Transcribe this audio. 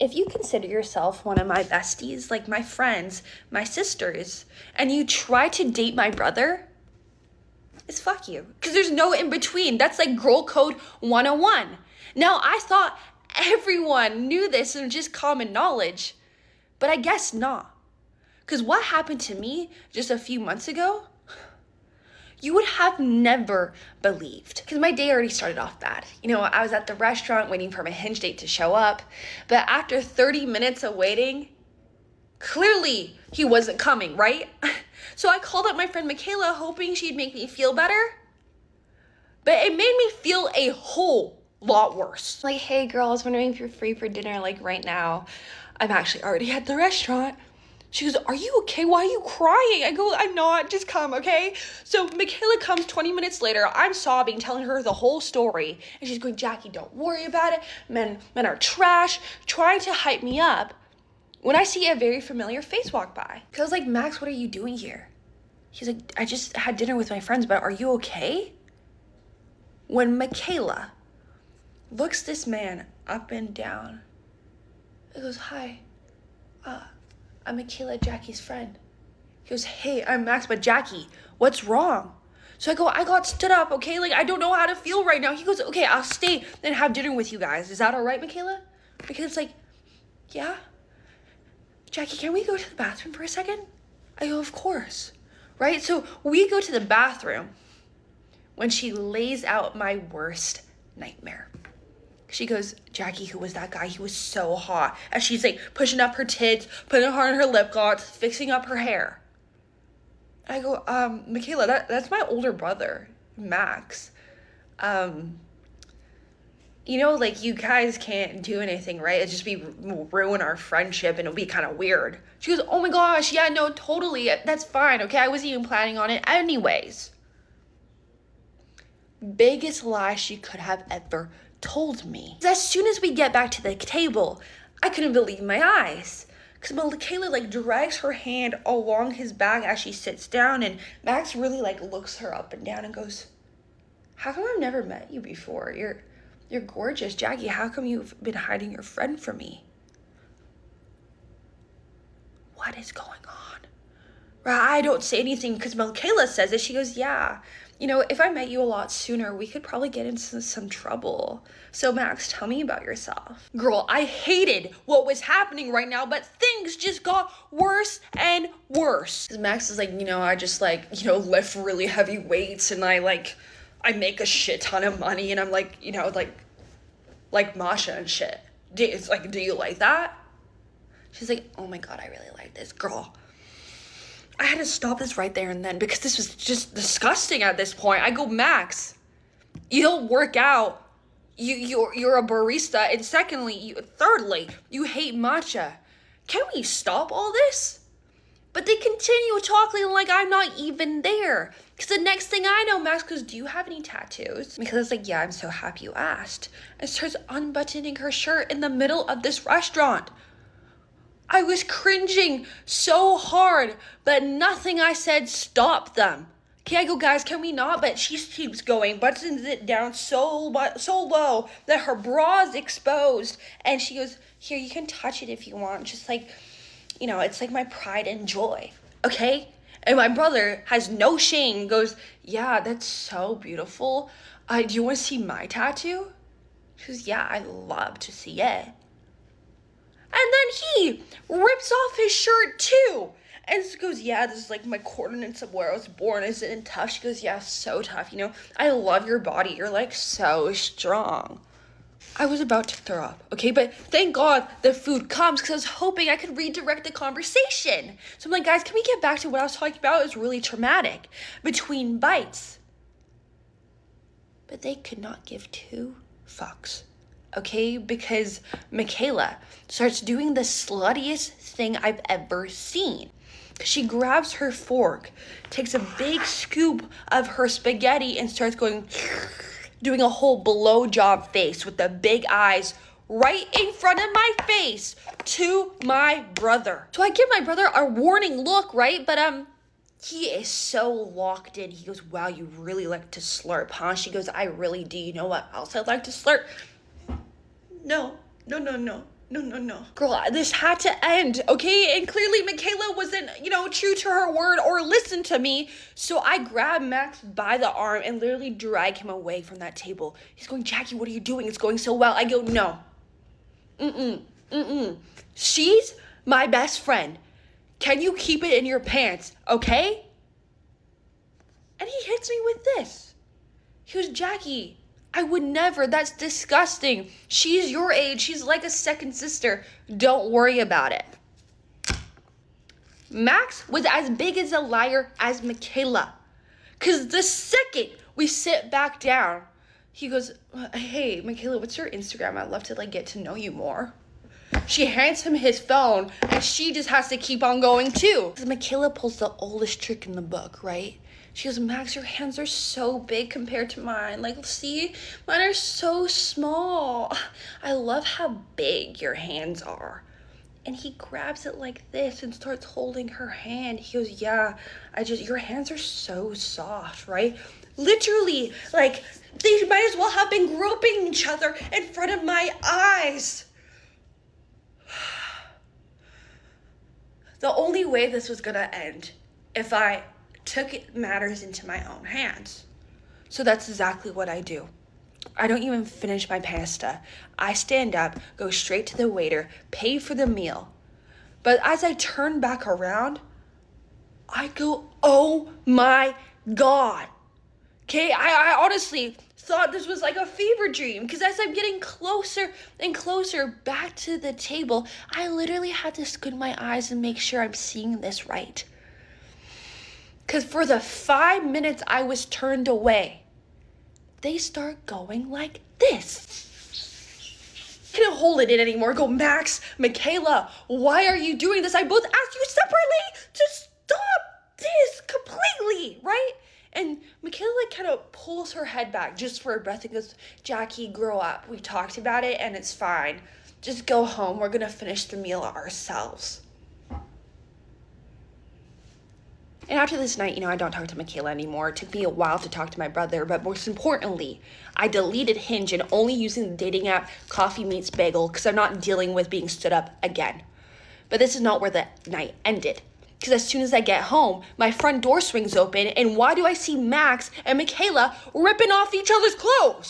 if you consider yourself one of my besties, like my friends, my sisters, and you try to date my brother, it's fuck you. Because there's no in between. That's like girl code 101. Now, I thought everyone knew this and just common knowledge, but I guess not. Because what happened to me just a few months ago, you would have never believed. Because my day already started off bad. You know, I was at the restaurant waiting for my Hinge date to show up. But after 30 minutes of waiting, clearly he wasn't coming, right? So I called up my friend Michaela hoping she'd make me feel better. But it made me feel a whole lot worse. Like, hey girl, I was wondering if you're free for dinner like right now. I'm actually already at the restaurant. She goes, are you okay? Why are you crying? I go, I'm not, just come, okay? So Michaela comes 20 minutes later. I'm sobbing, telling her the whole story. And she's going, Jackie, don't worry about it. Men are trash, trying to hype me up. When I see a very familiar face walk by. Because I was like, Max, what are you doing here? He's like, I just had dinner with my friends, but are you okay? When Michaela looks this man up and down, it goes, hi, I'm Michaela, Jackie's friend. He goes, hey, I'm Max, but Jackie, what's wrong? So I go, I got stood up, okay? Like, I don't know how to feel right now. He goes, okay, I'll stay and have dinner with you guys. Is that all right, Michaela? Michaela's like, yeah. Jackie, can we go to the bathroom for a second? I go, of course. Right? So we go to the bathroom when she lays out my worst nightmare. She goes, Jackie, who was that guy? He was so hot. And she's like pushing up her tits, putting her on her lip gloss, fixing up her hair. I go, Michaela, that's my older brother, Max. You know, like, you guys can't do anything, right? It'd just ruin our friendship and it'll be kind of weird. She goes, oh my gosh, yeah, no, totally. That's fine, okay? I wasn't even planning on it anyways. Biggest lie she could have ever told me. As soon as we get back to the table, I couldn't believe my eyes. Because Michaela, like, drags her hand along his back as she sits down, and Max really, like, looks her up and down and goes, how come I've never met you before? You're gorgeous. Jackie, how come you've been hiding your friend from me? What is going on? I don't say anything because Michaela says it. She goes, yeah, you know, if I met you a lot sooner, we could probably get into some trouble. So Max, tell me about yourself. Girl, I hated what was happening right now, but things just got worse and worse. Max is like, you know, I just like, you know, lift really heavy weights and I make a shit ton of money, and I'm like, you know, like Masha and shit. Do you like that? She's like, oh my God, I really like this. Girl, I had to stop this right there and then because this was just disgusting at this point. I go, Max, you don't work out. You're a barista, and thirdly, you hate matcha. Can we stop all this? But they continue talking like I'm not even there. Because the next thing I know, Max goes, do you have any tattoos? Because it's like, yeah, I'm so happy you asked. And starts unbuttoning her shirt in the middle of this restaurant. I was cringing so hard, but nothing I said stopped them. Okay, I go, guys, can we not? But she keeps going, buttons it down so low that her bra's exposed. And she goes, here, you can touch it if you want. Just like, you know, it's like my pride and joy, okay? And my brother has no shame, goes, yeah, that's so beautiful. Do you want to see my tattoo? She goes, yeah, I'd love to see it. And then he rips off his shirt too. And goes, yeah, this is like my coordinates of where I was born. Is it tough? She goes, yeah, so tough. You know, I love your body. You're like so strong. I was about to throw up, okay? But thank God the food comes because I was hoping I could redirect the conversation. So I'm like, guys, can we get back to what I was talking about? It was really traumatic between bites. But they could not give two fucks, okay? Because Michaela starts doing the sluttiest thing I've ever seen. She grabs her fork, takes a big scoop of her spaghetti and starts doing a whole blowjob face with the big eyes right in front of my face to my brother. So I give my brother a warning look, right? But he is so locked in. He goes, wow, you really like to slurp, huh? She goes, I really do. You know what else I like to slurp? No. No. Girl, this had to end, okay? And clearly Michaela wasn't, true to her word or listened to me. So I grabbed Max by the arm and literally drag him away from that table. He's going, Jackie, what are you doing? It's going so well. I go, no. She's my best friend. Can you keep it in your pants, okay? And he hits me with this. He goes, Jackie, I would never. That's disgusting. She's your age. She's like a second sister. Don't worry about it. Max was as big as a liar as Michaela. Because the second we sit back down, he goes, hey, Michaela, what's your Instagram? I'd love to get to know you more. She hands him his phone, and she just has to keep on going too. Michaela pulls the oldest trick in the book, right? She goes, Max, your hands are so big compared to mine. See, mine are so small. I love how big your hands are. And he grabs it like this and starts holding her hand. He goes, yeah, your hands are so soft, right? Literally, they might as well have been groping each other in front of my eyes. The only way this was gonna end if I took matters into my own hands. So that's exactly what I do. I don't even finish my pasta. I stand up, go straight to the waiter, pay for the meal. But as I turn back around, I go, oh my God. Okay, I honestly thought this was like a fever dream, because as I'm getting closer and closer back to the table, I literally had to squint my eyes and make sure I'm seeing this right. Because for the 5 minutes I was turned away, they start going like this. I couldn't hold it in anymore. Go, Max, Michaela, why are you doing this? I both asked you separately to stop this completely, right? And Michaela kind of pulls her head back just for a breath and goes, Jackie, grow up. We talked about it and it's fine. Just go home. We're going to finish the meal ourselves. And after this night, I don't talk to Michaela anymore. It took me a while to talk to my brother, but most importantly, I deleted Hinge and only using the dating app Coffee Meets Bagel because I'm not dealing with being stood up again. But this is not where the night ended. Because as soon as I get home, my front door swings open, and why do I see Max and Michaela ripping off each other's clothes?